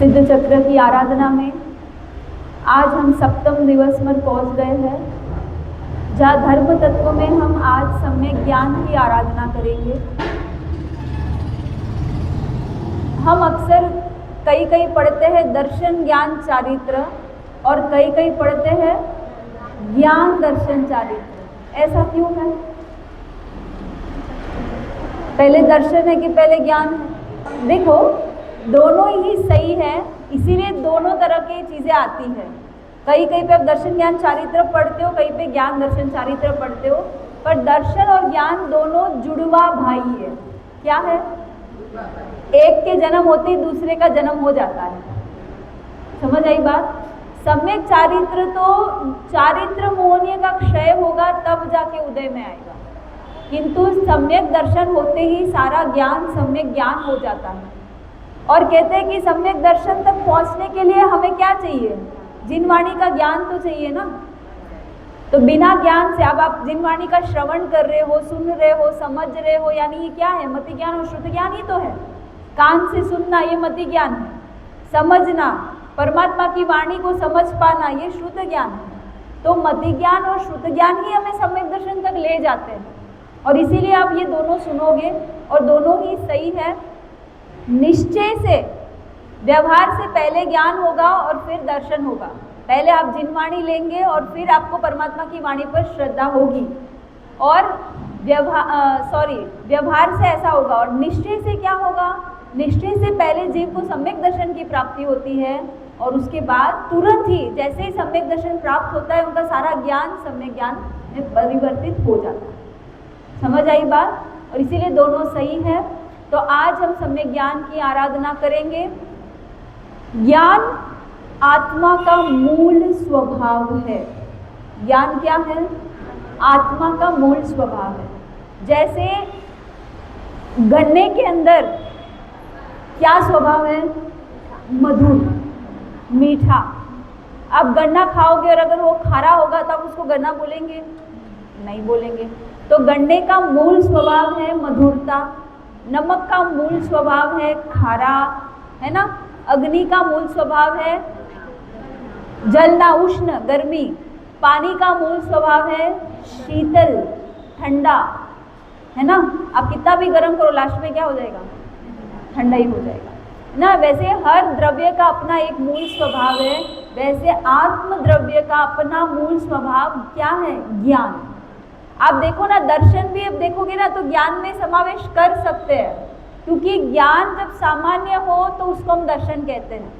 सिद्ध चक्र की आराधना में आज हम सप्तम दिवस पर पहुंच गए हैं, जहाँ धर्म तत्व में हम आज सम्यक ज्ञान की आराधना करेंगे। हम अक्सर कई कई पढ़ते हैं दर्शन ज्ञान चारित्र और कई कई पढ़ते हैं ज्ञान दर्शन चारित्र। ऐसा क्यों है? पहले दर्शन है कि पहले ज्ञान है? देखो, दोनों ही सही है, इसीलिए दोनों तरह की चीजें आती है। कहीं कहीं पे आप दर्शन ज्ञान चारित्र पढ़ते हो, कहीं पे ज्ञान दर्शन चारित्र पढ़ते हो, पर दर्शन और ज्ञान दोनों जुड़वा भाई है। क्या है? एक के जन्म होते ही दूसरे का जन्म हो जाता है। समझ आई बात? सम्यक चारित्र तो चारित्र मोहनीय का क्षय होगा तब जाके उदय में आएगा, किंतु सम्यक दर्शन होते ही सारा ज्ञान सम्यक ज्ञान हो जाता है। और कहते हैं कि सम्यक दर्शन तक पहुंचने के लिए हमें क्या चाहिए? जिनवाणी का ज्ञान तो चाहिए ना। तो बिना ज्ञान से अब आप जिनवाणी का श्रवण कर रहे हो, सुन रहे हो, समझ रहे हो, यानी ये क्या है? मति ज्ञान और श्रुत ज्ञान ही तो है। कान से सुनना ये मति ज्ञान है, समझना परमात्मा की वाणी को समझ पाना ये श्रुत ज्ञान है। तो मति ज्ञान और श्रुत ज्ञान ही हमें सम्यक दर्शन तक ले जाते हैं। और इसीलिए आप ये दोनों सुनोगे और दोनों ही सही है। निश्चय से व्यवहार से पहले ज्ञान होगा और फिर दर्शन होगा। पहले आप जिनवाणी लेंगे और फिर आपको परमात्मा की वाणी पर श्रद्धा होगी। और व्यवहार से ऐसा होगा। और निश्चय से क्या होगा? निश्चय से पहले जीव को सम्यक दर्शन की प्राप्ति होती है और उसके बाद तुरंत ही जैसे ही सम्यक दर्शन प्राप्त होता है उनका सारा ज्ञान सम्यक ज्ञान में परिवर्तित हो जाता है। समझ आई बात? और इसीलिए दोनों सही है। तो आज हम सम्यक ज्ञान की आराधना करेंगे। ज्ञान आत्मा का मूल स्वभाव है। ज्ञान क्या है? आत्मा का मूल स्वभाव है। जैसे गन्ने के अंदर क्या स्वभाव है? मधुर, मीठा। आप गन्ना खाओगे और अगर वो खारा होगा तो आप उसको गन्ना बोलेंगे? नहीं बोलेंगे। तो गन्ने का मूल स्वभाव है मधुरता, नमक का मूल स्वभाव है खारा, है ना? अग्नि का मूल स्वभाव है जलना, उष्ण, गर्मी। पानी का मूल स्वभाव है शीतल, ठंडा, है ना? आप कितना भी गर्म करो लास्ट में क्या हो जाएगा? ठंडा ही हो जाएगा ना। वैसे हर द्रव्य का अपना एक मूल स्वभाव है, वैसे आत्म द्रव्य का अपना मूल स्वभाव क्या है? ज्ञान। आप देखो ना, दर्शन भी अब देखोगे ना तो ज्ञान में समावेश कर सकते हैं, क्योंकि ज्ञान जब सामान्य हो तो उसको हम दर्शन कहते हैं।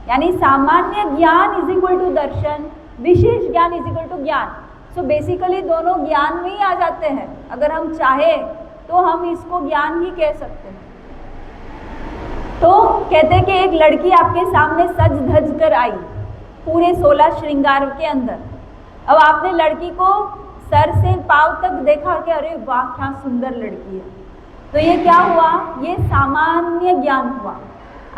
यानी सामान्य ज्ञान इज इक्वल टू दर्शन, विशेष ज्ञान इज इक्वल टू ज्ञान। सो बेसिकली दोनों ज्ञान में ही आ जाते हैं। अगर हम चाहें तो हम इसको ज्ञान ही कह सकते हैं। तो कहते हैं कि एक लड़की आपके सामने सज धज कर आई पूरे 16 श्रृंगार के अंदर। अब आपने लड़की को सर से पांव तक देखा कि अरे वाह क्या सुंदर लड़की है, तो ये क्या हुआ? ये सामान्य ज्ञान हुआ।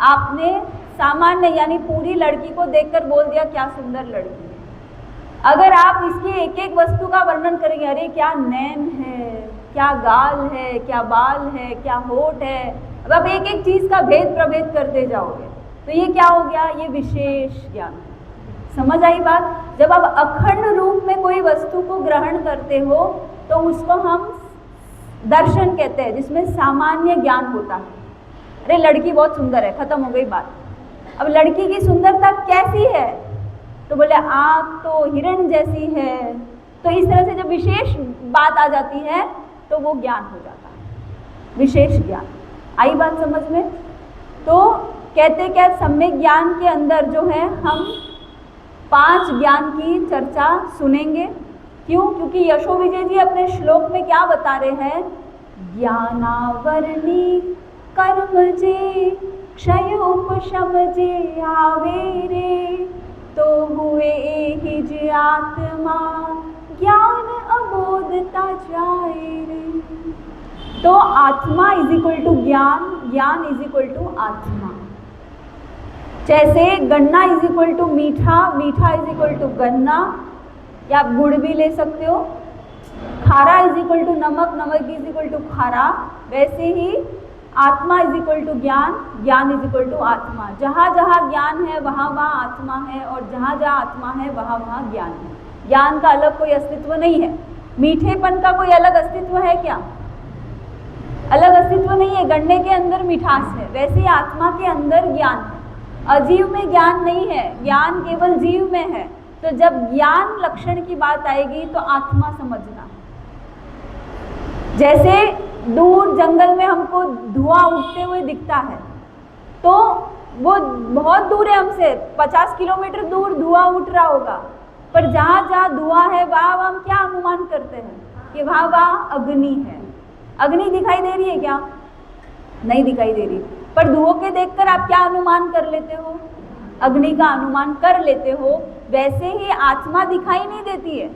आपने सामान्य यानी पूरी लड़की को देखकर बोल दिया क्या सुंदर लड़की है। अगर आप इसकी एक एक वस्तु का वर्णन करेंगे, अरे क्या नैन है, क्या गाल है, क्या बाल है, क्या होठ है, अब आप एक एक चीज का भेद प्रभेद करते जाओगे तो ये क्या हो गया? ये विशेष ज्ञान। समझ आई बात? जब आप अखंड रूप में कोई वस्तु को ग्रहण करते हो तो उसको हम दर्शन कहते हैं, जिसमें सामान्य ज्ञान होता है। अरे लड़की बहुत सुंदर है, खत्म हो गई बात। अब लड़की की सुंदरता कैसी है? तो बोले आँख तो हिरण जैसी है। तो इस तरह से जब विशेष बात आ जाती है तो वो ज्ञान हो जाता है, विशेष ज्ञान। आई बात समझ में? तो कहते क्या सम्यक ज्ञान के अंदर जो है हम 5 ज्ञान की चर्चा सुनेंगे। क्यों? क्योंकि यशो विजय जी अपने श्लोक में क्या बता रहे हैं? ज्ञानावरणी कर्म जे क्षयोपशम जे आवे रे, तो हुए हिज आत्मा ज्ञान अबोधता जाए रे। तो आत्मा इज इक्वल टू ज्ञान, ज्ञान इज इक्वल टू आत्मा। जैसे गन्ना इज इक्वल टू मीठा, मीठा इज इक्वल टू गन्ना, या आप गुड़ भी ले सकते हो। खारा इज इक्वल टू नमक, नमक इज इक्वल टू खारा। वैसे ही आत्मा इज इक्वल टू ज्ञान, ज्ञान इज इक्वल टू आत्मा। जहाँ जहाँ ज्ञान है वहाँ वहाँ आत्मा है, और जहाँ जहाँ आत्मा है वहाँ वहाँ ज्ञान है। ज्ञान का अलग कोई अस्तित्व नहीं है। मीठेपन का कोई अलग अस्तित्व है क्या? अलग अस्तित्व नहीं है। गन्ने के अंदर मिठास है, वैसे ही आत्मा के अंदर ज्ञान है। अजीव में ज्ञान नहीं है, ज्ञान केवल जीव में है। तो जब ज्ञान लक्षण की बात आएगी तो आत्मा समझना। जैसे दूर जंगल में हमको धुआं उठते हुए दिखता है, तो वो बहुत दूर है हमसे, 50 किलोमीटर दूर धुआं उठ रहा होगा, पर जहाँ जहाँ धुआं है वहाँ हम क्या अनुमान करते हैं कि वहाँ वहाँ अग्नि है। अग्नि दिखाई दे रही है क्या? नहीं दिखाई दे रही, पर धुओं के देखकर आप क्या अनुमान कर लेते हो? अग्नि का अनुमान कर लेते हो। वैसे ही आत्मा दिखाई नहीं देती है,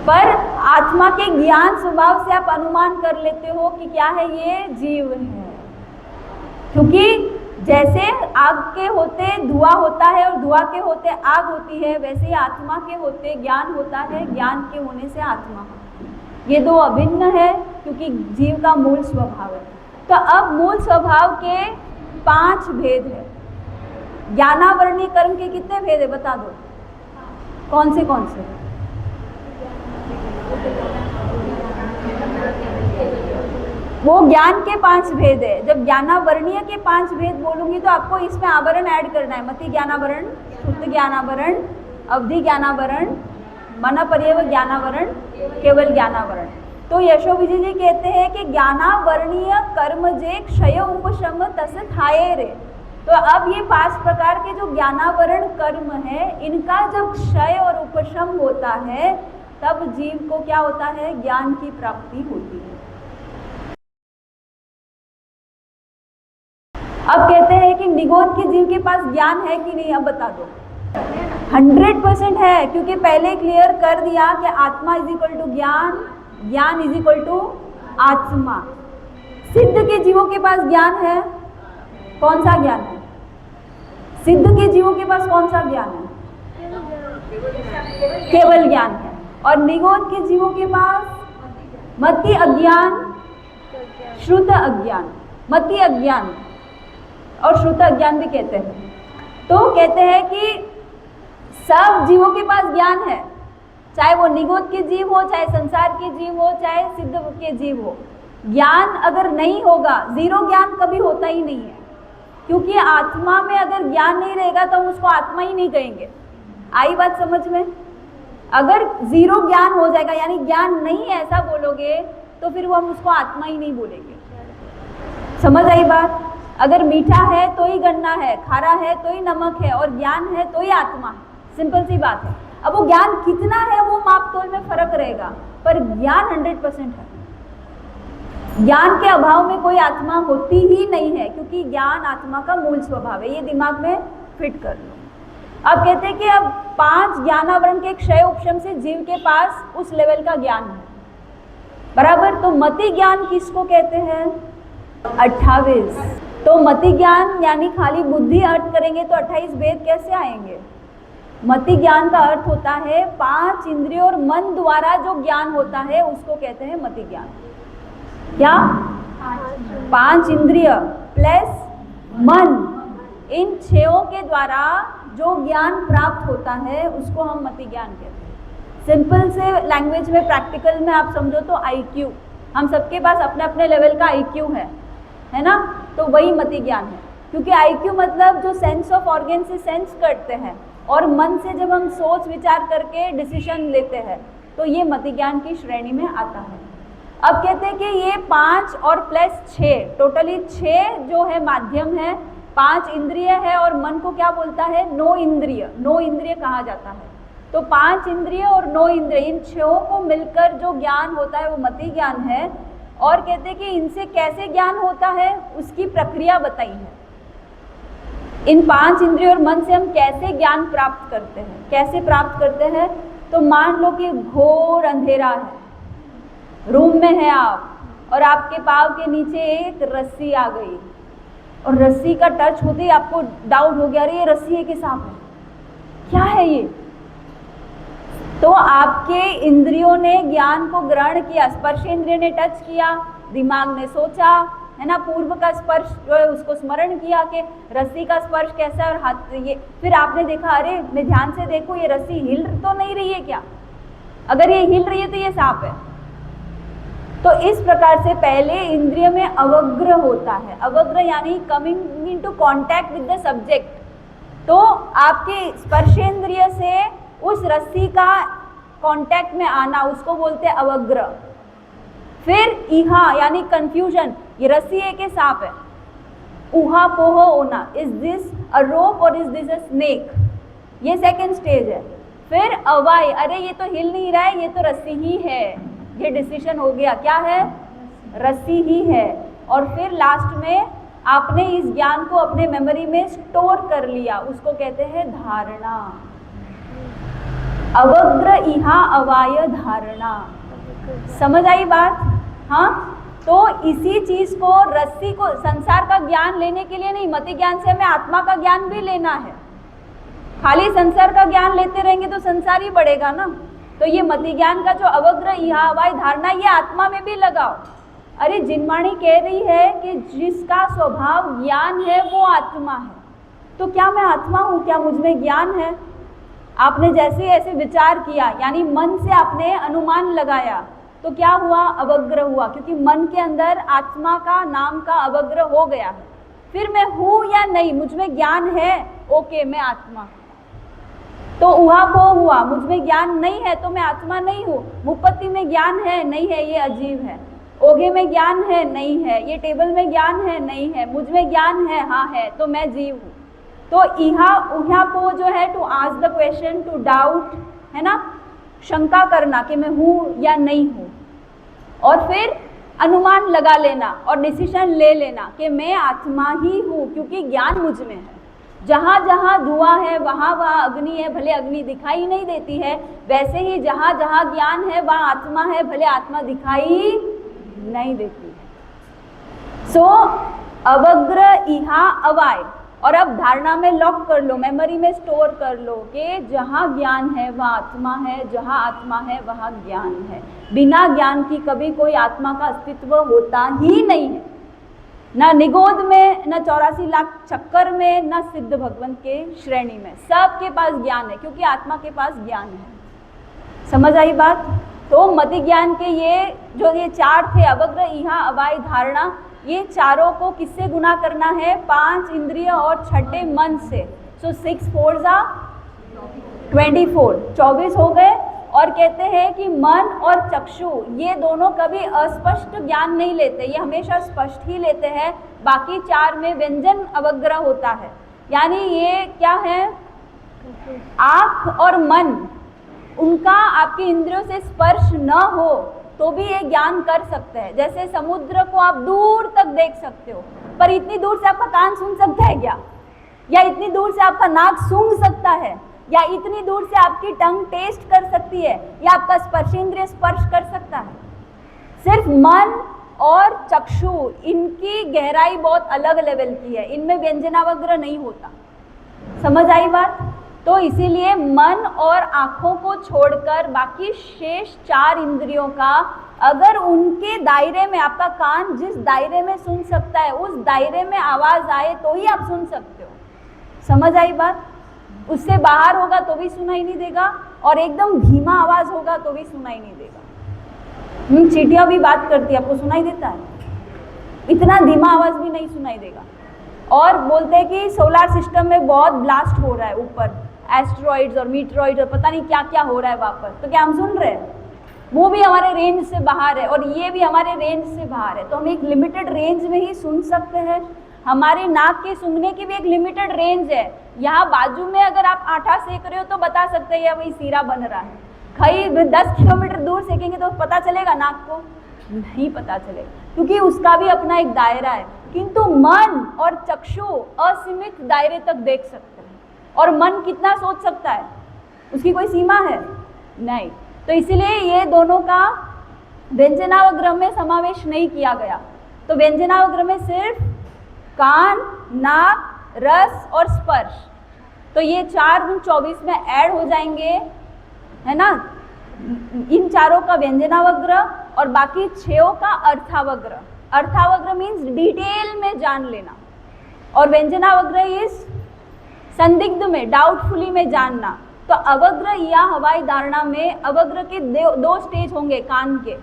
पर आत्मा के ज्ञान स्वभाव से आप अनुमान कर लेते हो कि क्या है, ये जीव है। क्योंकि जैसे आग के होते धुआं होता है और धुआं के होते आग होती है, वैसे ही आत्मा के होते ज्ञान होता है, ज्ञान के होने से आत्मा। ये दो अभिन्न है क्योंकि जीव का मूल स्वभाव है। तो अब मूल स्वभाव के 5 भेद है। ज्ञानावरणीय कर्म के कितने भेद है बता दो? कौन से कौन से? वो ज्ञान के 5 भेद है। जब ज्ञानावरणीय के 5 भेद बोलूंगी तो आपको इसमें आवरण ऐड करना है। मति ज्ञानावरण, शुद्ध ज्ञानावरण, अवधि ज्ञानावरण, मन पर्यव ज्ञानावरण, केवल ज्ञानावरण। तो यशो विजय जी कहते हैं कि ज्ञानावरणीय कर्म जे क्षय उपशम तस थाये रे। तो अब ये 5 प्रकार के जो ज्ञानावरण कर्म है, इनका जब क्षय और उपशम होता है तब जीव को क्या होता है? ज्ञान की प्राप्ति होती है। अब कहते हैं कि निगोद के जीव के पास ज्ञान है कि नहीं? अब बता दो। 100% है, क्योंकि पहले क्लियर कर दिया कि आत्मा इज इक्वल टू ज्ञान, ज्ञान इज इक्वल टू आत्मा। सिद्ध के जीवों के पास ज्ञान है। कौन सा ज्ञान है? सिद्ध के जीवों के पास कौन सा ज्ञान है? केवल ज्ञान है। और निगोद के जीवों के पास मति अज्ञान, श्रुत अज्ञान। मति अज्ञान और श्रुत अज्ञान भी कहते हैं। तो कहते हैं कि सब जीवों के पास ज्ञान है, चाहे वो निगोद के जीव हो, चाहे संसार के जीव हो, चाहे सिद्ध के जीव हो। ज्ञान अगर नहीं होगा, जीरो ज्ञान कभी होता ही नहीं है। क्योंकि आत्मा में अगर ज्ञान नहीं रहेगा तो हम उसको आत्मा ही नहीं कहेंगे। आई बात समझ में? अगर जीरो ज्ञान हो जाएगा, यानी ज्ञान नहीं है ऐसा बोलोगे, तो फिर वो हम उसको आत्मा ही नहीं बोलेंगे। समझ आई बात? अगर मीठा है तो ही गन्ना है, खारा है तो ही नमक है, और ज्ञान है तो ही आत्मा है। सिंपल सी बात है। अब वो ज्ञान कितना है वो मापतोल में फर्क रहेगा, पर ज्ञान 100% है। ज्ञान के अभाव में कोई आत्मा होती ही नहीं है, क्योंकि ज्ञान आत्मा का मूल स्वभाव है। ये दिमाग में फिट कर लो। अब कहते हैं कि अब 5 ज्ञानावरण के क्षय उपशम से जीव के पास उस लेवल का ज्ञान है, बराबर। तो मति ज्ञान किसको कहते हैं? 28। तो मति ज्ञान यानी खाली बुद्धि अर्थ करेंगे तो 28 भेद कैसे आएंगे? मति ज्ञान का अर्थ होता है 5 इंद्रियों और मन द्वारा जो ज्ञान होता है उसको कहते हैं मति ज्ञान। क्या? 5 इंद्रिय प्लस मन, इन 6 के द्वारा जो ज्ञान प्राप्त होता है उसको हम मति ज्ञान कहते हैं। सिंपल से लैंग्वेज में, प्रैक्टिकल में आप समझो तो IQ, हम सबके पास अपने अपने लेवल का IQ है ना? तो वही मति ज्ञान है। क्योंकि IQ मतलब जो सेंस ऑफ ऑर्गन से सेंस करते हैं, और मन से जब हम सोच विचार करके डिसीजन लेते हैं, तो ये मति ज्ञान की श्रेणी में आता है। अब कहते हैं कि ये 5 और प्लस 6, टोटली 6 जो है माध्यम है, 5 इंद्रिय है, और मन को क्या बोलता है? 9 इंद्रिय। 9 इंद्रिय कहा जाता है। तो 5 इंद्रिय और 9 इंद्रिय, इन 6 को मिलकर जो ज्ञान होता है वो मति ज्ञान है। और कहते हैं कि इनसे कैसे ज्ञान होता है उसकी प्रक्रिया बताई है। इन 5 इंद्रियों और मन से हम कैसे ज्ञान प्राप्त करते हैं? कैसे प्राप्त करते हैं? तो मान लो कि घोर अंधेरा है, रूम में है आप, और आपके पाँव के नीचे एक रस्सी आ गई, और रस्सी का टच होते ही आपको डाउट हो गया, अरे ये रस्सी है कि सांप है, क्या है ये? तो आपके इंद्रियों ने ज्ञान को ग्रहण किया, स्पर्श इंद्रिय ने टच किया, दिमाग ने सोचा, है ना, पूर्व का स्पर्श जो है उसको स्मरण किया कि रस्सी का स्पर्श कैसा है और हाथ ये, फिर आपने देखा अरे मैं ध्यान से देखूं ये रस्सी हिल तो नहीं रही है क्या, अगर ये हिल रही है तो ये सांप है। तो इस प्रकार से पहले इंद्रिय में अवग्र होता है, अवग्र यानी coming into contact with the subject. तो आपके स्पर्शेंद्रिय से उस रस्सी का कांटेक्ट में आना उसको बोलते हैं अवग्र। फिर इहा यानी कंफ्यूजन, ये रस्सी है कि सांप है, उहा पोह होना, इज दिस अ रोप और इज दिस अ स्नेक, ये सेकेंड स्टेज है। फिर अवाय, अरे ये तो हिल नहीं रहा है, ये तो रस्सी ही है, ये डिसीजन हो गया क्या है, रस्सी ही है। और फिर लास्ट में आपने इस ज्ञान को अपने मेमोरी में स्टोर कर लिया, उसको कहते हैं धारणा। अवग्र इहा अवाय धारणा, समझ आई बात? हाँ, तो इसी चीज को, रस्सी को, संसार का ज्ञान लेने के लिए नहीं, मति ज्ञान से हमें आत्मा का ज्ञान भी लेना है। खाली संसार का ज्ञान लेते रहेंगे तो संसार ही बढ़ेगा ना। तो ये मति ज्ञान का जो अवग्र इहा अवाय धारणा, ये आत्मा में भी लगाओ। अरे जिनवाणी कह रही है कि जिसका स्वभाव ज्ञान है वो आत्मा है, तो क्या मैं आत्मा हूँ, क्या मुझ में ज्ञान है? आपने जैसे ऐसे विचार किया, यानी मन से आपने अनुमान लगाया, तो क्या हुआ, अवग्र हुआ, क्योंकि मन के अंदर आत्मा का नाम का अवग्र हो गया है। फिर मैं हूँ या नहीं, मुझ में ज्ञान है, ओके मैं आत्मा। तो उहापो हुआ, मुझ में ज्ञान नहीं है तो मैं आत्मा नहीं हूँ। मुपत्ति में ज्ञान है, नहीं है, ये अजीब है। ओघे में ज्ञान है, नहीं है। ये टेबल में ज्ञान है, नहीं है। मुझ में ज्ञान है, हाँ है, तो मैं जीव हूँ। तो उहापो जो है, to ask the question, to doubt, है ना, शंका करना कि मैं हूँ या नहीं हूँ, और फिर अनुमान लगा लेना और डिसीजन ले लेना कि मैं आत्मा ही हूँ, क्योंकि ज्ञान मुझ में है। जहाँ जहाँ धुआं है वहाँ वहाँ अग्नि है, भले अग्नि दिखाई नहीं देती है, वैसे ही जहाँ जहाँ ज्ञान है वहाँ आत्मा है, भले आत्मा दिखाई नहीं देती है। सो अवग्र इहा अवाय, और अब धारणा में लॉक कर लो, मेमोरी में स्टोर कर लो कि जहाँ ज्ञान है वहाँ आत्मा है, जहाँ आत्मा है वहाँ ज्ञान है। बिना ज्ञान की कभी कोई आत्मा का अस्तित्व होता ही नहीं है, ना निगोद में, ना 84 लाख चक्कर में, ना सिद्ध भगवंत के श्रेणी में। सबके पास ज्ञान है, क्योंकि आत्मा के पास ज्ञान है। समझ आई बात? तो मति ज्ञान के ये चार थे, अवग्र इहा अवाय धारणा, ये चारों को किससे गुना करना है? 5 इंद्रिय और छठे मन से। सो 6 4 24, 24 हो गए। और कहते हैं कि मन और चक्षु ये दोनों कभी अस्पष्ट ज्ञान नहीं लेते, ये हमेशा स्पष्ट ही लेते हैं। बाकी 4 में व्यंजन अवग्रह होता है, यानी ये क्या है, आँख और मन, उनका आपके इंद्रियों से स्पर्श न हो तो भी ये ज्ञान कर सकते हैं। जैसे समुद्र को आप दूर तक देख सकते हो, पर इतनी दूर से आपका कान सुन सकता है क्या? या इतनी दूर से आपका नाक सूंघ सकता है? या इतनी दूर से आपकी टंग टेस्ट कर सकती है? या आपका स्पर्शेंद्रिय स्पर्श कर सकता है? सिर्फ मन और चक्षु, इनकी गहराई बहुत अलग लेवल की है, इनमें व्यंजनावग्रह नहीं होता। समझ आई बात? तो इसीलिए मन और आँखों को छोड़कर बाकी शेष 4 इंद्रियों का, अगर उनके दायरे में, आपका कान जिस दायरे में सुन सकता है उस दायरे में आवाज़ आए तो ही आप सुन सकते हो। समझ आई बात? उससे बाहर होगा तो भी सुनाई नहीं देगा, और एकदम धीमा आवाज़ होगा तो भी सुनाई नहीं देगा। चींटियाँ भी बात करती है, आपको सुनाई देता है? इतना धीमा आवाज़ भी नहीं सुनाई देगा। और बोलते हैं कि सोलर सिस्टम में बहुत ब्लास्ट हो रहा है, ऊपर एस्ट्रॉइड्स और मीटरॉइड्स और पता नहीं क्या क्या हो रहा है वहाँ पर, तो क्या हम सुन रहे हैं? वो भी हमारे रेंज से बाहर है और ये भी हमारे रेंज से बाहर है। तो हम एक लिमिटेड रेंज में ही सुन सकते हैं। हमारे नाक के सूंघने की भी एक लिमिटेड रेंज है। यहाँ बाजू में अगर आप आटा सेक रहे हो तो बता सकते हैं वही सीरा बन रहा है। कहीं 10 किलोमीटर दूर सेकेंगे तो पता चलेगा नाक को? नहीं पता चलेगा, क्योंकि उसका भी अपना एक दायरा है। किंतु मन और चक्षु असीमित दायरे तक देख सकते हैं। और मन कितना सोच सकता है? उसकी कोई सीमा है? नहीं। तो इसीलिए ये दोनों का व्यंजनावग्रह में समावेश नहीं किया गया। तो व्यंजनावग्रह में सिर्फ कान, नाक, रस और स्पर्श, तो ये 4 गुण 24 में ऐड हो जाएंगे, है ना? इन चारों का व्यंजनावग्रह और बाकी 6 का अर्थावग्रह। अर्थावग्र मीन्स डिटेल में जान लेना, और व्यंजनावग्र इज संदिग्ध में, डाउटफुली में जानना। तो अवग्र या हवाई धारणा में अवग्र के दो स्टेज होंगे कान के,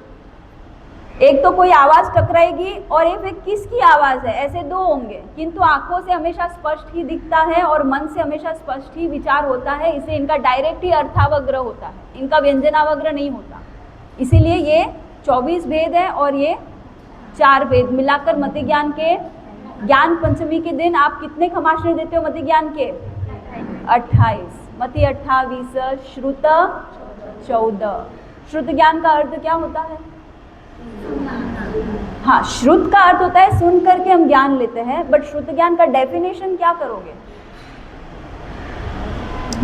एक तो कोई आवाज टकराएगी और एक किसकी आवाज है, ऐसे दो होंगे। किंतु आंखों से हमेशा स्पष्ट ही दिखता है और मन से हमेशा स्पष्ट ही विचार होता है, इसे इनका डायरेक्ट ही अर्थावग्र होता है, इनका व्यंजनावग्र नहीं होता। इसीलिए ये 24 भेद है और ये 4 भेद मिलाकर मति ज्ञान के, ज्ञान पंचमी के दिन आप कितने खमाशने देते हो मति ज्ञान के? 28। मति 28, श्रुत 14। श्रुत ज्ञान का अर्थ क्या होता है? हाँ, श्रुत का अर्थ होता है सुन करके हम ज्ञान लेते हैं, बट श्रुत ज्ञान का डेफिनेशन क्या करोगे?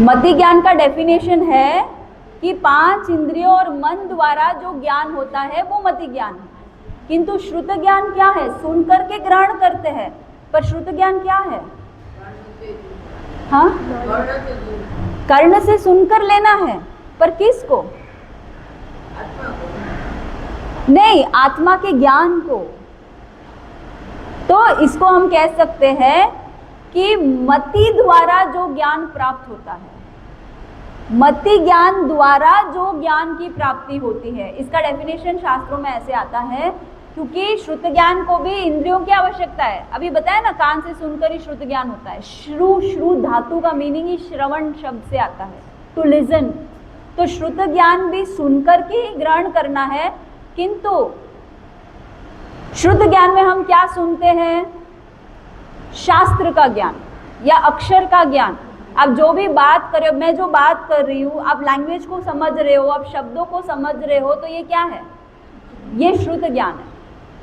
मति ज्ञान का डेफिनेशन है कि 5 इंद्रियों और मन द्वारा जो ज्ञान होता है वो मति ज्ञान है। किंतु श्रुत ज्ञान क्या है? सुन करके ग्रहण करते हैं, पर श्रुत ज्ञान क्या है? हाँ, कर्ण से सुनकर लेना है, पर किसको? नहीं, आत्मा के ज्ञान को। तो इसको हम कह सकते हैं कि मति द्वारा जो ज्ञान प्राप्त होता है, मति ज्ञान द्वारा जो ज्ञान की प्राप्ति होती है, इसका डेफिनेशन शास्त्रों में ऐसे आता है, क्योंकि श्रुत ज्ञान को भी इंद्रियों की आवश्यकता है। अभी बताया ना, कान से सुनकर ही श्रुत ज्ञान होता है। श्रु धातु का मीनिंग ही श्रवण शब्द से आता है, टू लिजन। तो श्रुत ज्ञान भी सुनकर के ही ग्रहण करना है। किंतु शुद्ध ज्ञान में हम क्या सुनते हैं? शास्त्र का ज्ञान या अक्षर का ज्ञान। आप जो भी बात कर रहे हो, मैं जो बात कर रही हूँ, आप लैंग्वेज को समझ रहे हो, आप शब्दों को समझ रहे हो, तो ये क्या है? ये श्रुत ज्ञान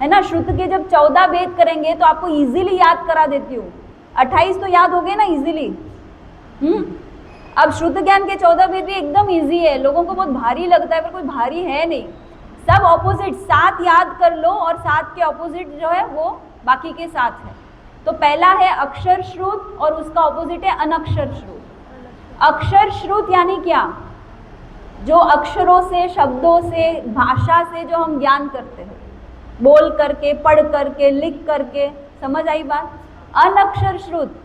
है ना। श्रुत के जब 14 भेद करेंगे तो आपको इजीली याद करा देती हूँ। 28 तो याद हो गए ना इजीली। अब श्रुत ज्ञान के 14 भेद भी एकदम इजी है, लोगों को बहुत भारी लगता है, पर कोई भारी है नहीं। सब ऑपोजिट 7 याद कर लो और 7 के ऑपोजिट जो है वो बाकी के 7 है। तो पहला है अक्षर श्रुत और उसका ऑपोजिट है अनक्षर श्रुत। अक्षर श्रुत यानी क्या? जो अक्षरों से, शब्दों से, भाषा से जो हम ज्ञान करते हैं, बोल करके, पढ़ करके, लिख करके। समझ आई बात? अनक्षर श्रुत,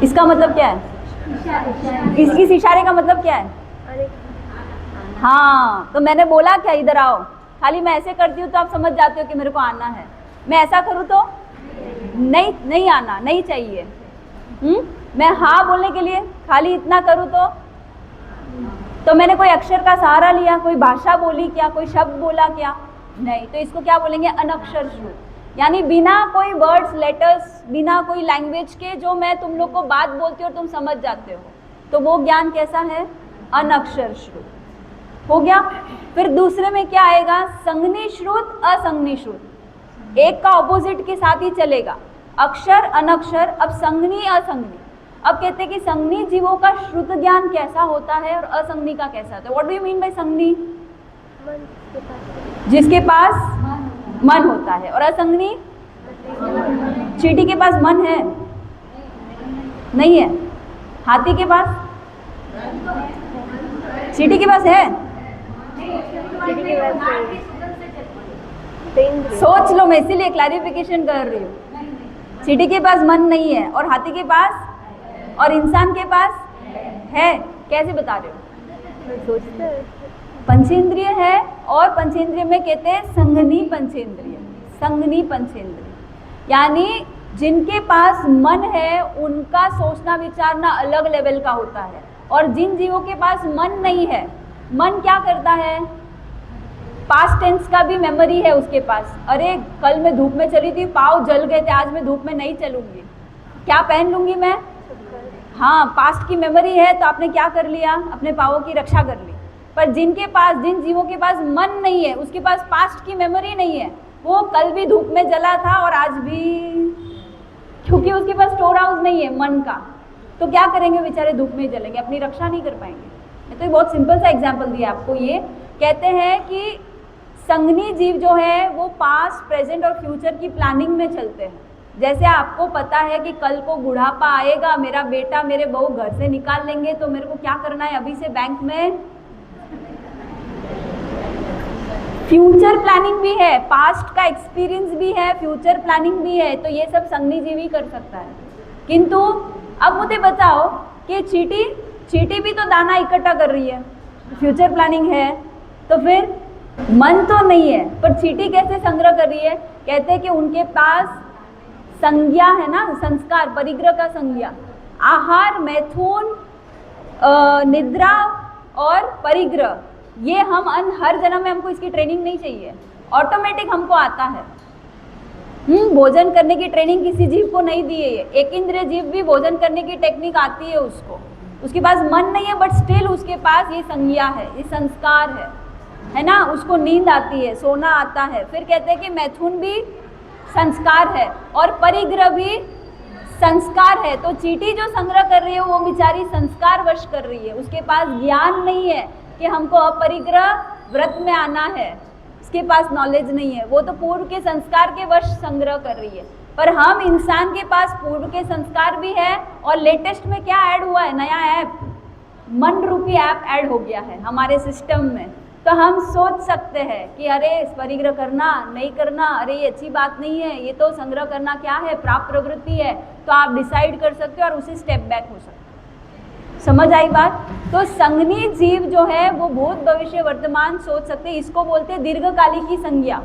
इसका मतलब क्या है? इस इशारे का मतलब क्या है? हाँ, तो मैंने बोला क्या, इधर आओ। खाली मैं ऐसे करती हूँ तो आप समझ जाते हो कि मेरे को आना है। मैं ऐसा करूँ तो नहीं आना, नहीं चाहिए। मैं हाँ बोलने के लिए खाली इतना करूँ तो मैंने कोई अक्षर का सहारा लिया, कोई भाषा बोली क्या, कोई शब्द बोला क्या? नहीं। तो इसको क्या बोलेंगे? अनक्षर श्रुत। यानी बिना कोई वर्ड्स, लेटर्स, बिना कोई लैंग्वेज के जो मैं तुम लोग को बात बोलती हूँ और तुम समझ जाते हो, तो वो ज्ञान कैसा है? अनक्षर श्रुत। हो गया। फिर दूसरे में क्या आएगा? संज्ञी श्रुत, असंज्ञी श्रुत। एक का ऑपोजिट के साथ ही चलेगा, अक्षर अनक्षर। अब संज्ञी असंज्ञी। अब कहते हैं कि संज्ञी जीवों का श्रुत ज्ञान कैसा होता है और असंज्ञी का कैसा होता है। What do you mean by संज्ञी? जिसके पास मन होता है। और असंज्ञी? चींटी के पास मन है? नहीं है। हाथी के पास? चींटी के पास है? सोच लो, मैं इसीलिए क्लैरिफिकेशन कर रही हूँ। चींटी के पास मन नहीं है और हाथी के पास और इंसान के पास है। कैसे बता रहे हो? पंचेंद्रिय है, और पंचेंद्रिय में कहते हैं संज्ञी पंचेंद्रिय। संज्ञी पंचेंद्रिय यानी जिनके पास मन है उनका सोचना विचारना अलग लेवल का होता है, और जिन जीवों के पास मन नहीं है, मन क्या करता है? पास्ट टेंस का भी मेमोरी है उसके पास। अरे कल मैं धूप में चली थी, पाँव जल गए थे, आज मैं धूप में नहीं चलूंगी, क्या पहन लूंगी मैं? हाँ, पास्ट की मेमोरी है, तो आपने क्या कर लिया? अपने पाँवों की रक्षा कर ली। पर जिनके पास, जिन जीवों के पास मन नहीं है, उसके पास पास्ट की मेमोरी नहीं है, वो कल भी धूप में जला था और आज भी, क्योंकि उसके पास स्टोर हाउस नहीं है मन का। तो क्या करेंगे बेचारे? धूप में ही जलेंगे, अपनी रक्षा नहीं कर पाएंगे। मैं तो बहुत सिंपल सा एग्जाम्पल दिया आपको। ये कहते हैं कि संज्ञी जीव जो है वो पास्ट, प्रेजेंट और फ्यूचर की प्लानिंग में चलते हैं। जैसे आपको पता है कि कल को बुढ़ापा आएगा, मेरा बेटा मेरे बहू घर से निकाल लेंगे, तो मेरे को क्या करना है? अभी से बैंक में फ्यूचर प्लानिंग भी है, पास्ट का एक्सपीरियंस भी है, फ्यूचर प्लानिंग भी है, तो ये सब संगनी जीव ही कर सकता है। किंतु अब मुझे बताओ कि चींटी भी तो दाना इकट्ठा कर रही है, फ्यूचर प्लानिंग है, तो फिर मन तो नहीं है, पर चींटी कैसे संग्रह कर रही है? कहते हैं कि उनके पास संज्ञा है ना, संस्कार, परिग्रह का संज्ञा, आहार, मैथुन, निद्रा और परिग्रह, ये हम हर जन्म में हमको इसकी ट्रेनिंग नहीं चाहिए, ऑटोमेटिक हमको आता है। भोजन करने की ट्रेनिंग किसी जीव को नहीं दी है। एक इंद्रिय जीव भी भोजन करने की टेक्निक आती है उसको, उसके पास मन नहीं है, बट स्टिल उसके पास ये संज्ञा है, ये संस्कार है ना, उसको नींद आती है, सोना आता है। फिर कहते हैं कि मैथुन भी संस्कार है और परिग्रह भी संस्कार है। तो चींटी जो संग्रह कर रही है वो बेचारी संस्कार वश कर रही है, उसके पास ज्ञान नहीं है कि हमको अपरिग्रह व्रत में आना है, उसके पास नॉलेज नहीं है, वो तो पूर्व के संस्कार के वश संग्रह कर रही है। पर हम इंसान के पास पूर्व के संस्कार भी है और लेटेस्ट में क्या ऐड हुआ है, नया ऐप, मन रूपी ऐप ऐड हो गया है हमारे सिस्टम में। तो हम सोच सकते हैं कि अरे परिग्रह करना नहीं करना, अरे ये अच्छी बात नहीं है, ये तो संग्रह करना क्या है, प्राप्त प्रवृत्ति है, तो आप डिसाइड कर सकते हो और उसे स्टेप बैक हो सकते हो। समझ आई बात? तो संगनी जीव जो है वो भूत भविष्य वर्तमान सोच सकते हैं, इसको बोलते हैं दीर्घकालिक की संज्ञा।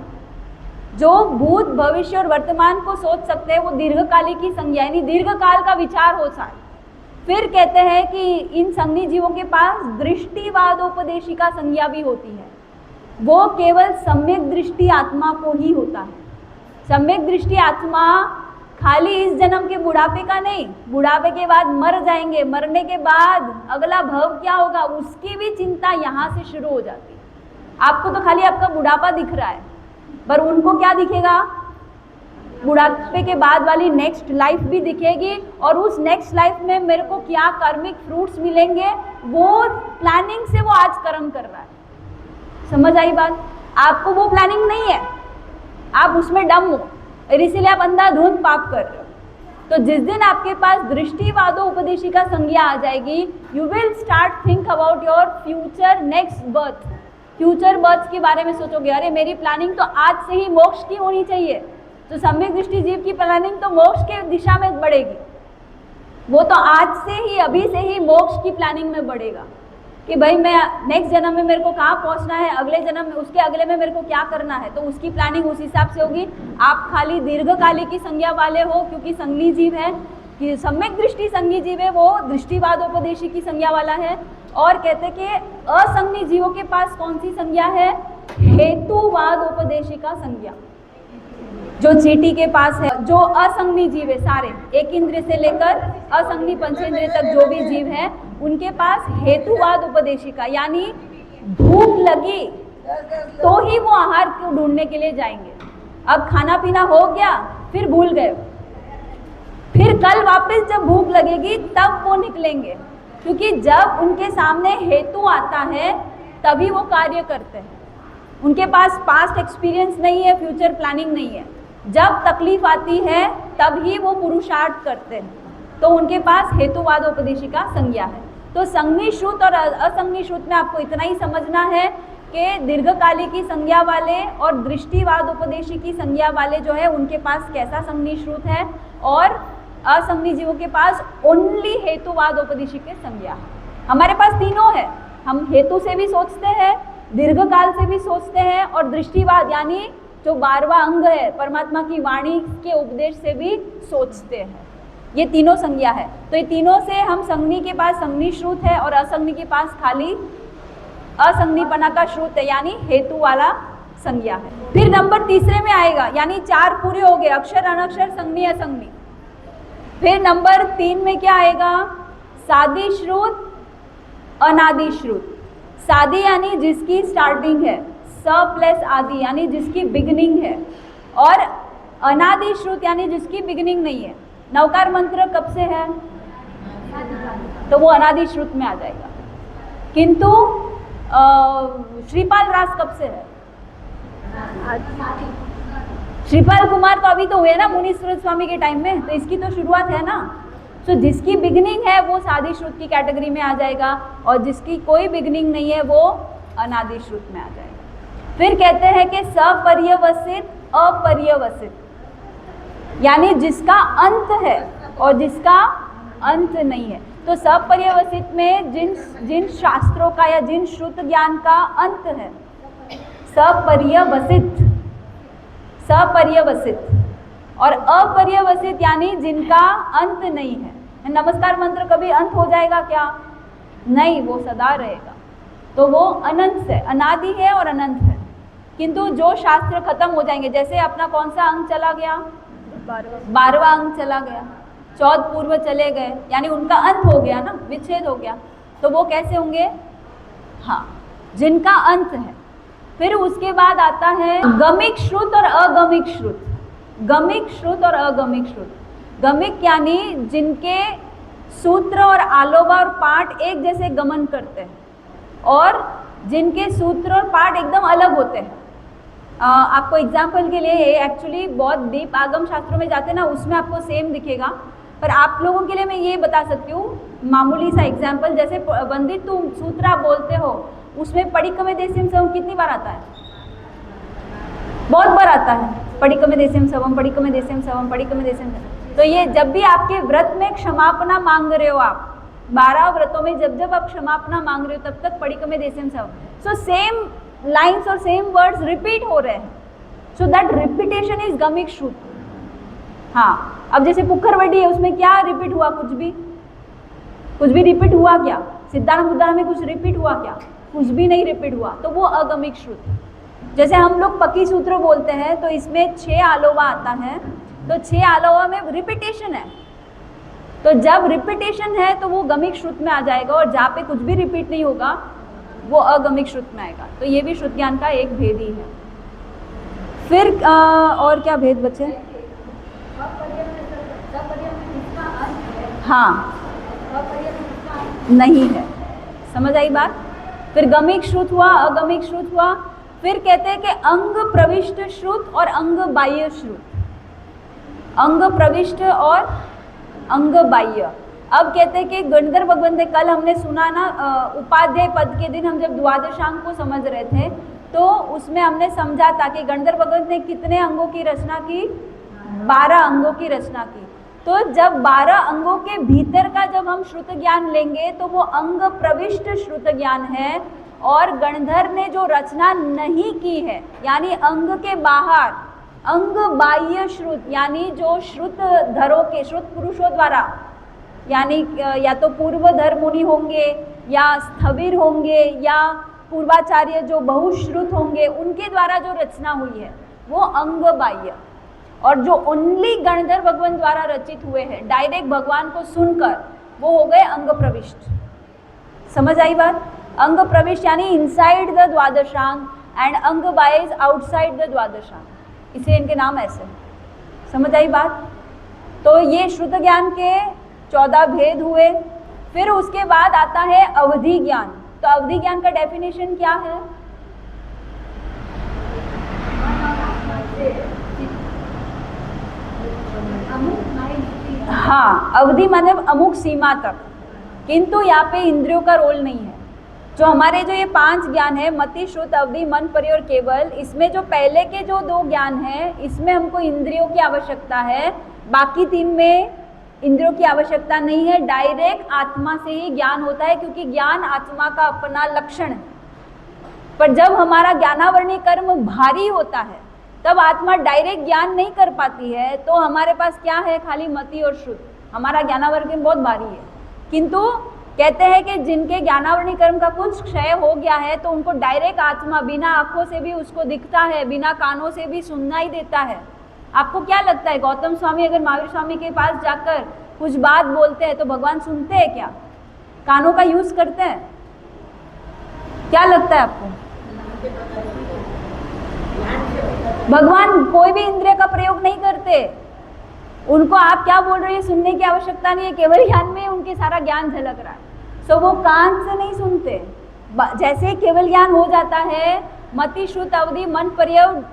जो भूत भविष्य और वर्तमान को सोच सकते हैं वो दीर्घकालिक की संज्ञा, यानी दीर्घकाल का विचार हो सकता है। फिर कहते हैं कि इन संगनी जीवों के पास दृष्टिवादोपदेशिका संज्ञा भी होती है, वो केवल सम्यक दृष्टि आत्मा को ही होता है। सम्यक दृष्टि आत्मा खाली इस जन्म के बुढ़ापे का नहीं, बुढ़ापे के बाद मर जाएंगे, मरने के बाद अगला भव क्या होगा उसकी भी चिंता यहाँ से शुरू हो जाती है। आपको तो खाली आपका बुढ़ापा दिख रहा है, पर उनको क्या दिखेगा, बुढ़ापे के बाद वाली नेक्स्ट लाइफ भी दिखेगी, और उस नेक्स्ट लाइफ में मेरे को क्या कार्मिक फ्रूट्स मिलेंगे, वो प्लानिंग से वो आज कर्म कर रहा है। समझ आई बात? आपको वो प्लानिंग नहीं है, आप उसमें डम हो, इसीलिए आप अंधाधुंध पाप कर रहे हो। तो जिस दिन आपके पास दृष्टिवादो उपदेशिका संज्ञा आ जाएगी, you will start think about your future next birth. Future birth के बारे में सोचोगे, अरे मेरी प्लानिंग तो आज से ही मोक्ष की होनी चाहिए। तो सम्यक दृष्टि जीव की प्लानिंग तो मोक्ष के दिशा में बढ़ेगी, वो तो आज से ही, अभी से ही मोक्ष की प्लानिंग में बढ़ेगा कि भाई मैं नेक्स्ट जन्म में मेरे को कहाँ पहुँचना है, अगले जन्म में, उसके अगले में मेरे को क्या करना है, तो उसकी प्लानिंग उस हिसाब से होगी। आप खाली दीर्घकालिक की संज्ञा वाले हो क्योंकि संगनी जीव है, कि सम्यक दृष्टि संगी जीव है वो दृष्टिवादोपदेशी की संज्ञा वाला है। और कहते हैं कि असंगनी जीवों के पास कौन सी संज्ञा है, हेतुवादोपदेशी का संज्ञा, जो चींटी के पास है। जो असंगनी जीव है सारे, एक इंद्रिय से लेकर असंगनी पंचेंद्रिय तक जो भी जीव है, उनके पास हेतुवाद उपदेशिका, यानी भूख लगी तो ही वो आहार को ढूंढने के लिए जाएंगे। अब खाना पीना हो गया, फिर भूल गए, फिर कल वापस जब भूख लगेगी तब वो निकलेंगे, क्योंकि जब उनके सामने हेतु आता है तभी वो कार्य करते हैं। उनके पास पास्ट एक्सपीरियंस नहीं है, फ्यूचर प्लानिंग नहीं है, जब तकलीफ आती है तब ही वो पुरुषार्थ करते हैं, तो उनके पास हेतुवादोपदेशिका संज्ञा है। तो संगनी श्रुत और असंगनी श्रुत में आपको इतना ही समझना है कि दीर्घकालिक की संज्ञा वाले और दृष्टिवादोपदेशी की संज्ञा वाले जो है उनके पास कैसा संगनी श्रुत है, और असंगनी जीवों के पास ओनली हेतुवादोपदेशी की संज्ञा है। हमारे पास तीनों है, हम हेतु से भी सोचते हैं, दीर्घकाल से भी सोचते हैं, और दृष्टिवाद यानी जो 12वां अंग है परमात्मा की वाणी के उपदेश से भी सोचते हैं। ये तीनों संज्ञा है। तो ये तीनों से हम संगनी के पास संगनी श्रुत है और असंगनी के पास खाली असंगनीपना का श्रुत है, यानी हेतु वाला संज्ञा है। फिर नंबर तीसरे में आएगा, यानी 4 पूरे हो गए, अक्षर अनक्षर संगनी असंगनी। फिर नंबर 3 में क्या आएगा, सादी श्रुत अनादि श्रुत। सादी यानी जिसकी स्टार्टिंग है, स प्लस आदि यानी जिसकी बिगिनिंग है, और अनादि श्रुत यानी जिसकी बिगिनिंग नहीं है। नवकार मंत्र कब से है, तो वो अनादि श्रुत में आ जाएगा। किंतु श्रीपाल रास कब से है, श्रीपाल कुमार तो अभी तो हुए ना मुनीश्वर स्वामी के टाइम में, तो इसकी तो शुरुआत है ना। तो जिसकी बिगिनिंग है वो सादी श्रुत की कैटेगरी में आ जाएगा, और जिसकी कोई बिगिनिंग नहीं है वो अनादि श्रुत में आ जाएगा। फिर कहते हैं कि सपर्यवसित, अपर्यवसित, यानी जिसका अंत है और जिसका अंत नहीं है। तो सपर्यवसित में जिन शास्त्रों का या जिन श्रुत ज्ञान का अंत है, सपर्यवसित, सपर्यवसित, और अपर्यवसित यानी जिनका अंत नहीं है। नमस्कार मंत्र कभी अंत हो जाएगा क्या? नहीं, वो सदा रहेगा। तो वो अनंत है, अनादि है और अनंत है। किंतु जो शास्त्र खत्म हो जाएंगे, जैसे अपना कौन सा अंग चला गया? 12वां अंग चला गया, 14 पूर्व चले गए, यानी उनका अंत हो गया ना, विच्छेद हो गया। तो वो कैसे होंगे? हाँ, जिनका अंत है। फिर उसके बाद आता है गमिक श्रुत और अगमिक श्रुत। गमिक श्रुत और अगमिक श्रुत। गमिक यानी जिनके सूत्र और आलोवा और पाठ एक जैसे गमन करते हैं, और जिनके सूत्र और पाठ एकदम अलग होते हैं। आपको एग्जाम्पल के लिए, एक्चुअली बहुत डीप आगम शास्त्रों में जाते हैं ना, उसमें आपको सेम दिखेगा, पर आप लोगों के लिए मैं ये बता सकती हूँ मामूली सा एग्जाम्पल। जैसे वंदित तुम सूत्र आप बोलते हो, उसमें पडिक्कमे देसिम सवम कितनी बार आता है? बहुत बार आता है। पडिक्कमे देसिम सवम, पडिक्कमे देसिम सवम, पडिक्कमे देसिम सवम। तो ये जब भी आपके व्रत में क्षमापना मांग रहे हो, आप 12 व्रतों में जब जब आप क्षमापना मांग रहे हो, तब तक पडिक्कमे देसिम सवम। सो सेम लाइन्स और सेम वर्ड्स रिपीट हो रहे हैं। सो दैट रिपीटेशन इज गमिक श्रुत। हाँ, अब जैसे पुक्करवडी है, उसमें क्या रिपीट हुआ? कुछ भी रिपीट हुआ क्या? सिद्धार्थ बुद्धान में कुछ रिपीट हुआ क्या? कुछ भी नहीं रिपीट हुआ। तो वो अगमिक श्रुत। जैसे हम लोग पकी सूत्र बोलते हैं, तो इसमें 6 आलोवा आता है, तो 6 आलोवा में रिपीटेशन है। तो जब रिपीटेशन है तो वो गमिक श्रुत में आ जाएगा, और जहाँ पे कुछ भी रिपीट नहीं होगा वो अगमिक श्रुत में आएगा। तो ये भी श्रुत ज्ञान का एक भेद ही है। फिर और क्या भेद बचे? हाँ, नहीं है। समझ आई बात? फिर गमिक श्रुत हुआ, अगमिक श्रुत हुआ। फिर कहते हैं कि अंग प्रविष्ट श्रुत और अंग बाह्य श्रुत। अंग प्रविष्ट और अंग बाह्य। अब कहते हैं कि गणधर भगवान ने, कल हमने सुना ना, उपाध्याय पद के दिन हम जब द्वादशांग को समझ रहे थे, तो उसमें हमने समझा था कि गणधर भगवान ने कितने अंगों की रचना की? 12 अंगों की रचना की। तो जब 12 अंगों के भीतर का जब हम श्रुत ज्ञान लेंगे तो वो अंग प्रविष्ट श्रुत ज्ञान है, और गणधर ने जो रचना नहीं की है, यानी अंग के बाहर अंग बाह्य श्रुत, यानी जो श्रुत धरों के, श्रुत पुरुषों द्वारा, यानी या तो पूर्वधर मुनि होंगे या स्थविर होंगे या पूर्वाचार्य जो बहुश्रुत होंगे, उनके द्वारा जो रचना हुई है वो अंग बाह्य। और जो ओनली गणधर भगवान द्वारा रचित हुए हैं, डायरेक्ट भगवान को सुनकर, वो हो गए अंग प्रविष्ट। समझ आई बात? अंग प्रविष्ट यानी इनसाइड द द्वादशांग, एंड अंग बाह्य इज आउटसाइड द द्वादशांग, इसलिए इनके नाम ऐसे। समझ आई बात? तो ये श्रुत ज्ञान के 14 भेद हुए। फिर उसके बाद आता है अवधि ज्ञान। तो अवधि ज्ञान का डेफिनेशन क्या है? हाँ, अवधि माने अमुक सीमा तक, किंतु यहाँ पे इंद्रियों का रोल नहीं है। जो हमारे जो ये 5 ज्ञान है, मति, श्रुत, अवधि, मन, परि और केवल, इसमें जो पहले के जो 2 ज्ञान है, इसमें हमको इंद्रियों की आवश्यकता है। बाकी 3 में इंद्रियों की आवश्यकता नहीं है। डायरेक्ट आत्मा से ही ज्ञान होता है, क्योंकि ज्ञान आत्मा का अपना लक्षण है। पर जब हमारा ज्ञानावरणी कर्म भारी होता है, तब आत्मा डायरेक्ट ज्ञान नहीं कर पाती है। तो हमारे पास क्या है? खाली मति और श्रुत। हमारा ज्ञानावरणी बहुत भारी है। किंतु कहते हैं कि जिनके ज्ञानावरणी कर्म का कुछ क्षय हो गया है, तो उनको डायरेक्ट आत्मा बिना आंखों से भी उसको दिखता है, बिना कानों से भी सुनना ही देता है। आपको क्या लगता है, गौतम स्वामी अगर महावीर स्वामी के पास जाकर कुछ बात बोलते हैं तो भगवान सुनते हैं क्या? कानों का यूज करते हैं? क्या लगता है आपको? भगवान कोई भी इंद्रिय का प्रयोग नहीं करते। उनको आप क्या बोल रहे हैं सुनने की आवश्यकता नहीं है, केवल ज्ञान में उनके सारा ज्ञान झलक रहा है। सो वो कान से नहीं सुनते। जैसे केवल ज्ञान हो जाता है, मति, श्रुत, अवधि, मन, पर्यव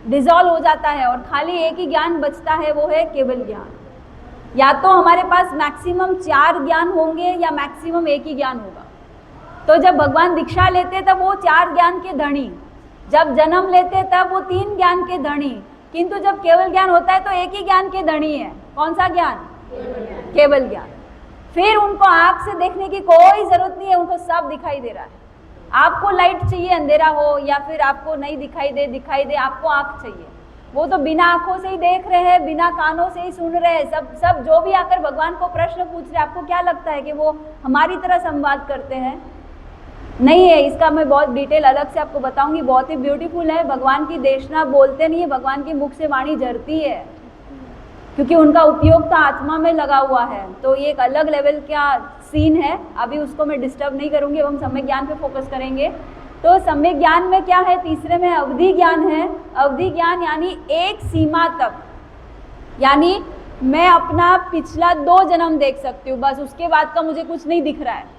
डिजॉल्व हो जाता है और खाली एक ही ज्ञान बचता है, वो है केवल ज्ञान। या तो हमारे पास मैक्सिमम 4 ज्ञान होंगे या मैक्सिमम एक ही ज्ञान होगा। तो जब भगवान दीक्षा लेते तब वो 4 ज्ञान के धनी, जब जन्म लेते तब वो 3 ज्ञान के धनी, किंतु जब केवल ज्ञान होता है तो एक ही ज्ञान के धनी है। कौन सा ज्ञान? केवल ज्ञान। फिर उनको आंख से देखने की कोई जरूरत नहीं है, उनको सब दिखाई दे रहा है। आपको लाइट चाहिए, अंधेरा हो, या फिर आपको नहीं दिखाई दे, आपको आंख चाहिए। वो तो बिना आंखों से ही देख रहे हैं, बिना कानों से ही सुन रहे हैं। सब जो भी आकर भगवान को प्रश्न पूछ रहे हैं, आपको क्या लगता है कि वो हमारी तरह संवाद करते हैं? नहीं है। इसका मैं बहुत डिटेल अलग से आपको बताऊंगी, बहुत ही ब्यूटीफुल है। भगवान की देशना बोलते नहीं है, भगवान के मुख से वाणी झरती है, क्योंकि उनका उपयोग तो आत्मा में लगा हुआ है। तो ये एक अलग लेवल का सीन है, अभी उसको मैं डिस्टर्ब नहीं करूंगी। अब हम सम्यक ज्ञान पे फोकस करेंगे। तो सम्यक ज्ञान में क्या है? तीसरे में अवधि ज्ञान है। अवधि ज्ञान यानी एक सीमा तक, यानी मैं अपना पिछला 2 जन्म देख सकती हूँ, बस उसके बाद का मुझे कुछ नहीं दिख रहा है।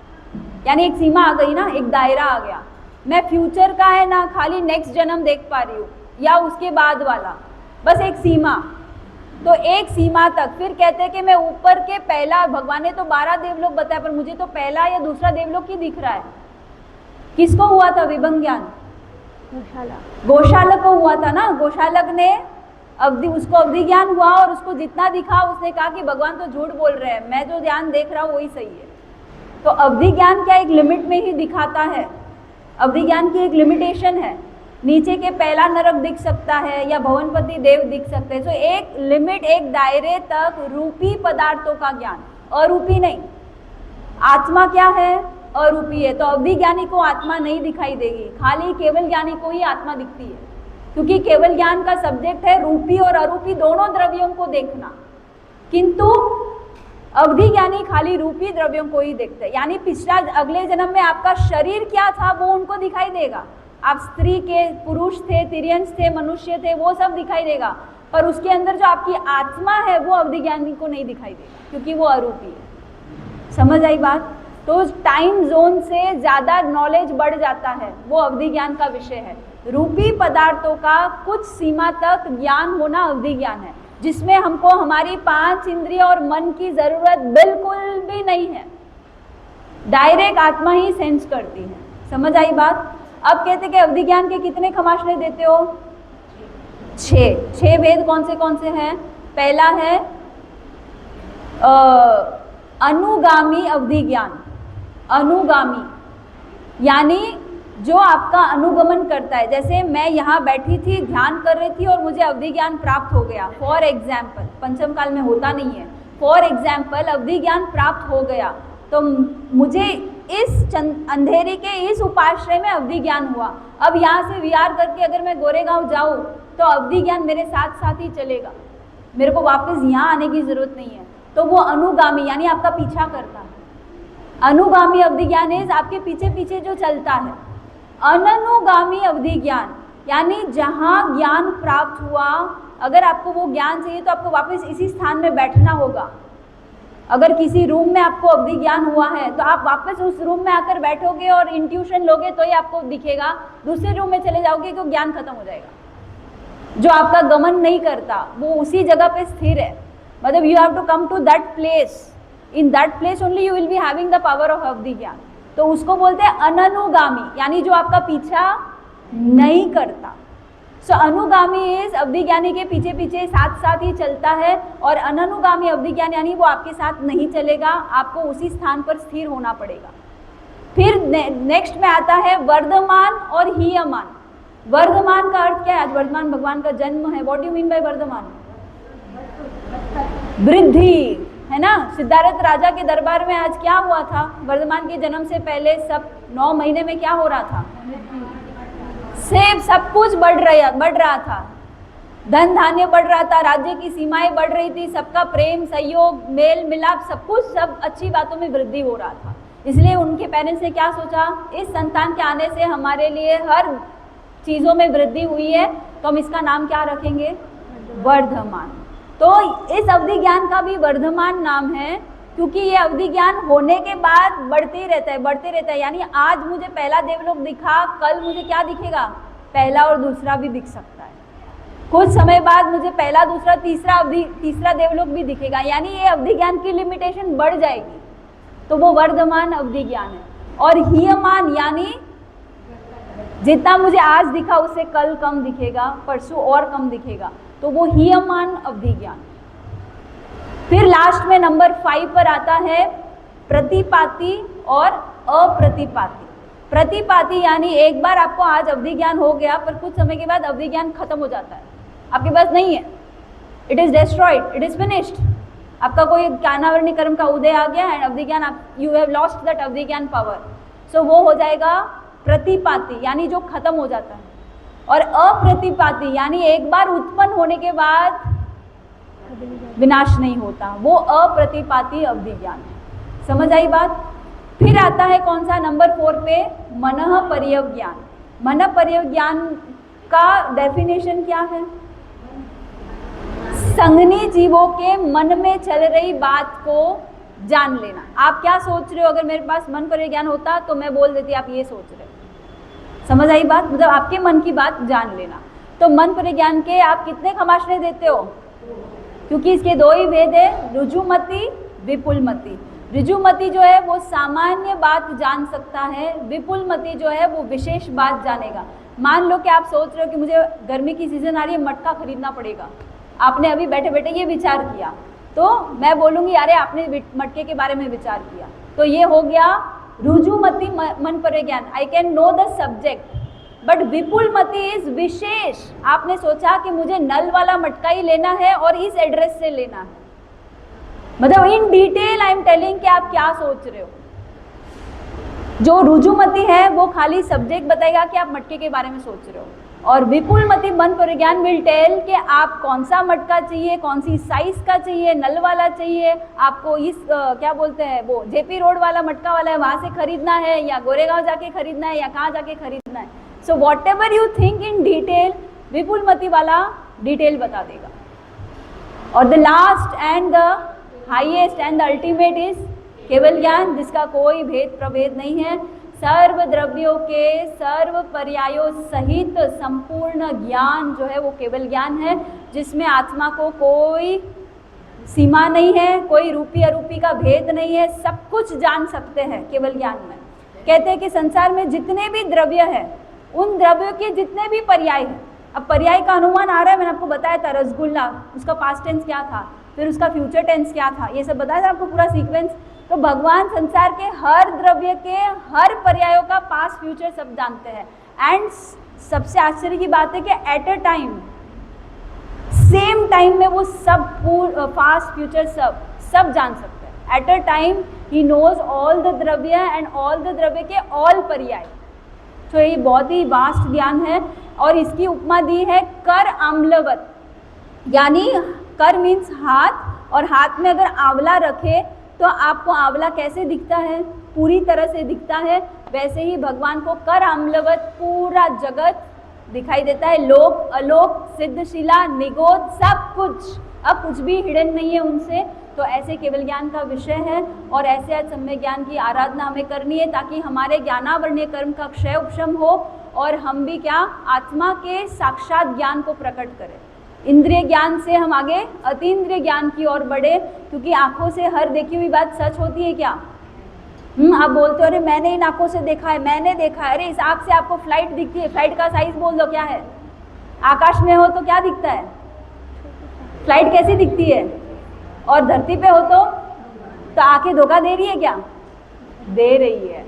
यानी एक सीमा आ गई ना, एक दायरा आ गया। मैं फ्यूचर का है ना खाली नेक्स्ट जन्म देख पा रही हूँ, या उसके बाद वाला, बस एक सीमा। तो एक सीमा तक। फिर कहते हैं कि मैं ऊपर के पहला, भगवान ने तो 12 देवलोक बताया, पर मुझे तो पहला या दूसरा देवलोक ही दिख रहा है। किसको हुआ था विभंग ज्ञान? गौशालक को हुआ था ना। गौशालक ने उसको अवधि ज्ञान हुआ, और उसको जितना दिखा उसने कहा कि भगवान तो झूठ बोल रहे हैं, मैं जो ध्यान देख रहा हूँ वही सही है। तो अवधि ज्ञान क्या एक लिमिट में ही दिखाता है। अवधि ज्ञान की एक लिमिटेशन है। नीचे के पहला नरक दिख सकता है, या भवनपति देव दिख सकते हैं। तो एक लिमिट, एक दायरे तक रूपी पदार्थों का ज्ञान, अरूपी नहीं। आत्मा क्या है? अरूपी है। तो अवधि ज्ञानी को आत्मा नहीं दिखाई देगी, खाली केवल ज्ञानी को ही आत्मा दिखती है, क्योंकि केवल ज्ञान का सब्जेक्ट है रूपी और अरूपी दोनों द्रव्यों को देखना। किंतु अवधि ज्ञानी खाली रूपी द्रव्यों को ही देखते हैं। यानी पिछला, अगले जन्म में आपका शरीर क्या था वो उनको दिखाई देगा। आप स्त्री के, पुरुष थे, तिर्यंस थे, मनुष्य थे, वो सब दिखाई देगा, पर उसके अंदर जो आपकी आत्मा है वो अवधि ज्ञानी को नहीं दिखाई देगा, क्योंकि वो अरूपी है। समझ आई बात? तो टाइम जोन से ज़्यादा नॉलेज बढ़ जाता है, वो अवधि ज्ञान का विषय है। रूपी पदार्थों का कुछ सीमा तक ज्ञान होना अवधि ज्ञान है, जिसमें हमको हमारी 5 इंद्रिय और मन की जरूरत बिल्कुल भी नहीं है। डायरेक्ट आत्मा ही सेंस करती है। समझ आई बात? अब कहते कि अवधि ज्ञान के कितने खमाशने देते हो? 6 भेद कौन से हैं? पहला है अनुगामी अवधि ज्ञान। अनुगामी यानी जो आपका अनुगमन करता है। जैसे मैं यहाँ बैठी थी, ध्यान कर रही थी और मुझे अवधि ज्ञान प्राप्त हो गया। फॉर एग्जाम्पल, पंचम काल में होता नहीं है। फॉर एग्जाम्पल अवधि ज्ञान प्राप्त हो गया, तो मुझे इस अंधेरे के इस उपाश्रय में अवधि ज्ञान हुआ। अब यहाँ से विहार करके अगर मैं गोरेगांव जाऊँ तो अवधि ज्ञान मेरे साथ साथ ही चलेगा, मेरे को वापस यहाँ आने की जरूरत नहीं है। तो वो अनुगामी यानी आपका पीछा करता है। अनुगामी अवधि ज्ञान इज आपके पीछे पीछे जो चलता है। अननुगामी अवधि ज्ञान यानी जहाँ ज्ञान प्राप्त हुआ, अगर आपको वो ज्ञान चाहिए तो आपको वापस इसी स्थान में बैठना होगा। अगर किसी रूम में आपको अवधि ज्ञान हुआ है तो आप वापस उस रूम में आकर बैठोगे और इंट्यूशन लोगे तो ही आपको दिखेगा। दूसरे रूम में चले जाओगे तो ज्ञान खत्म हो जाएगा। जो आपका गमन नहीं करता वो उसी जगह पे स्थिर है। मतलब you have to come to that place, in that place only you will be having the power of अवधि ज्ञान। तो उसको बोलते हैं अननुगामी, यानी जो आपका पीछा नहीं करता। सो अनुगामी इज अवधि ज्ञानी के पीछे पीछे साथ साथ ही चलता है, और अननुगामी अवधि ज्ञान यानी वो आपके साथ नहीं चलेगा, आपको उसी स्थान पर स्थिर होना पड़ेगा। फिर नेक्स्ट में आता है वर्धमान और हीयमान। वर्धमान का अर्थ क्या है? आज वर्धमान भगवान का जन्म है। What do you mean by Vardhaman? वृद्धि, है ना। सिद्धार्थ राजा के दरबार में आज क्या हुआ था? वर्धमान के जन्म से पहले सब 9 महीने में क्या हो रहा था? सब कुछ बढ़ रहा था। धन धान्य बढ़ रहा था, राज्य की सीमाएं बढ़ रही थी, सबका प्रेम, सहयोग, मेल मिलाप, सब कुछ, सब अच्छी बातों में वृद्धि हो रहा था। इसलिए उनके पेरेंट्स ने क्या सोचा, इस संतान के आने से हमारे लिए हर चीज़ों में वृद्धि हुई है, तो हम इसका नाम क्या रखेंगे? वर्धमान। तो इस अवधि ज्ञान का भी वर्धमान नाम है, क्योंकि ये अवधि ज्ञान होने के बाद बढ़ते रहता है। यानी आज मुझे पहला देवलोक दिखा, कल मुझे क्या दिखेगा? पहला और दूसरा भी दिख सकता है। कुछ समय बाद मुझे पहला, दूसरा, तीसरा देवलोक भी दिखेगा। यानी ये अवधि ज्ञान की लिमिटेशन बढ़ जाएगी। तो वो वर्धमान अवधि ज्ञान है। और हीयमान यानी जितना मुझे आज दिखा उससे कल कम दिखेगा, परसों और कम दिखेगा, तो वो हीयमान अवधि ज्ञान। फिर लास्ट में नंबर 5 पर आता है प्रतिपाती और अप्रतिपाती। प्रतिपाती यानी एक बार आपको आज अवधि ज्ञान हो गया, पर कुछ समय के बाद अवधि ज्ञान खत्म हो जाता है, आपके पास नहीं है, it is destroyed, it is finished. आपका कोई ज्ञानावरणी कर्म का उदय आ गया एंड अवधि ज्ञान, आप यू हैव लॉस्ट दैट अवधि ज्ञान पावर, सो वो हो जाएगा प्रतिपाती यानी जो खत्म हो जाता है। और अप्रतिपाती यानी एक बार उत्पन्न होने के बाद विनाश नहीं होता, वो अप्रतिपाती अवधि ज्ञान है। समझ आई बात? फिर आता है कौन सा, नंबर 4 पे मनः पर्यव ज्ञान। मनः पर्यव ज्ञान का डेफिनेशन क्या है? संगनी जीवों के मन में चल रही बात को जान लेना। आप क्या सोच रहे हो, अगर मेरे पास मन पर्यव ज्ञान होता तो मैं बोल देती आप ये सोच रहे हो। समझ आई बात? मतलब आपके मन की बात जान लेना। तो मन पर्यव ज्ञान के आप कितने खमाशने देते हो? क्योंकि इसके 2 ही भेद है, ऋजुमति विपुलमति। ऋजुमति जो है वो सामान्य बात जान सकता है, विपुलमति जो है वो विशेष बात जानेगा। मान लो कि आप सोच रहे हो कि मुझे गर्मी की सीजन आ रही है, मटका खरीदना पड़ेगा, आपने अभी बैठे बैठे ये विचार किया, तो मैं बोलूँगी अरे आपने मटके के बारे में विचार किया, तो ये हो गया ऋजुमति मन पर्यव ज्ञान, I can know the subject. But विपुलमति इज विशेष, आपने सोचा कि मुझे नल वाला मटका ही लेना है और इस एड्रेस से लेना है, मतलब in detail I am telling कि आप क्या सोच रहे हो। जो ऋजुमति है वो खाली सब्जेक्ट बताएगा कि आप मटके के बारे में सोच रहे हो, और विपुलमति मन पर्यव ज्ञान विल टेल कि आप कौन सा मटका चाहिए, कौन सी साइज का चाहिए, नल वाला चाहिए, आपको इस क्या बोलते हैं वो जेपी रोड वाला मटका वाला है वहाँ से खरीदना है, या गोरेगांव जाके खरीदना है, या कहाँ जाके खरीदना है। So whatever you think in detail, विपुलमति वाला डिटेल बता देगा। और the last and the highest and the ultimate is केवल ज्ञान, जिसका कोई भेद प्रभेद नहीं है। सर्व द्रव्यों के सर्व पर्यायों सहित संपूर्ण ज्ञान जो है वो केवल ज्ञान है, जिसमें आत्मा को कोई सीमा नहीं है, कोई रूपी अरूपी का भेद नहीं है, सब कुछ जान सकते हैं केवल ज्ञान में। कहते हैं कि संसार में जितने भी द्रव्य है, उन द्रव्यों के जितने भी पर्याय हैं, अब पर्याय का अनुमान आ रहा है, मैंने आपको बताया था रसगुल्ला, उसका पास्ट टेंस क्या था, फिर उसका फ्यूचर टेंस क्या था, ये सब बताया था आपको पूरा सीक्वेंस। तो भगवान संसार के हर द्रव्य के हर पर्यायों का पास्ट फ्यूचर सब जानते हैं। एंड सबसे आश्चर्य की बात है कि at a time, same time में वो सब पास्ट फ्यूचर सब जान सकते हैं। एट अ टाइम ही नोज ऑल द द्रव्य एंड ऑल द द्रव्य के ऑल पर्याय। तो ये बहुत ही वास्ट ज्ञान है, और इसकी उपमा दी है कर आम्लवत, यानी कर मीन्स हाथ, और हाथ में अगर आंवला रखे तो आपको आंवला कैसे दिखता है? पूरी तरह से दिखता है। वैसे ही भगवान को कर आम्लवत पूरा जगत दिखाई देता है, लोक अलोक सिद्धशिला निगोद सब कुछ, अब कुछ भी हिडन नहीं है उनसे। तो ऐसे केवल ज्ञान का विषय है, और ऐसे सम्यक ज्ञान की आराधना हमें करनी है, ताकि हमारे ज्ञानावरणीय कर्म का क्षय उपशम हो, और हम भी क्या आत्मा के साक्षात ज्ञान को प्रकट करें। इंद्रिय ज्ञान से हम आगे अतीन्द्रिय ज्ञान की ओर बढ़े, क्योंकि आंखों से हर देखी हुई बात सच होती है क्या? आप बोलते हो अरे मैंने इन आंखों से देखा है, मैंने देखा है। अरे इस आंख से आपको फ्लाइट दिखती है, फ्लाइट का साइज बोल दो क्या है? आकाश में हो तो क्या दिखता है? फ्लाइट कैसी दिखती है? और धरती पे हो तो आंखें धोखा दे रही है क्या? दे रही है,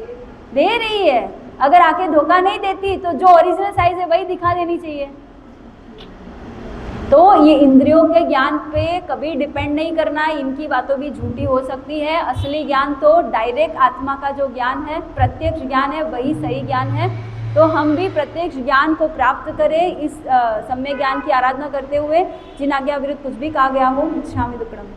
दे रही है। अगर आंखें धोखा नहीं देती तो जो ओरिजिनल साइज है वही दिखा देनी चाहिए। तो ये इंद्रियों के ज्ञान पे कभी डिपेंड नहीं करना है, इनकी बातों भी झूठी हो सकती है। असली ज्ञान तो डायरेक्ट आत्मा का जो ज्ञान है, प्रत्यक्ष ज्ञान है, वही सही ज्ञान है। तो हम भी प्रत्यक्ष ज्ञान को प्राप्त करें, इस सम्यक ज्ञान की आराधना करते हुए। जिन आज्ञा विरुद्ध कुछ भी कहा गया हो, क्षामि दुक्कडम।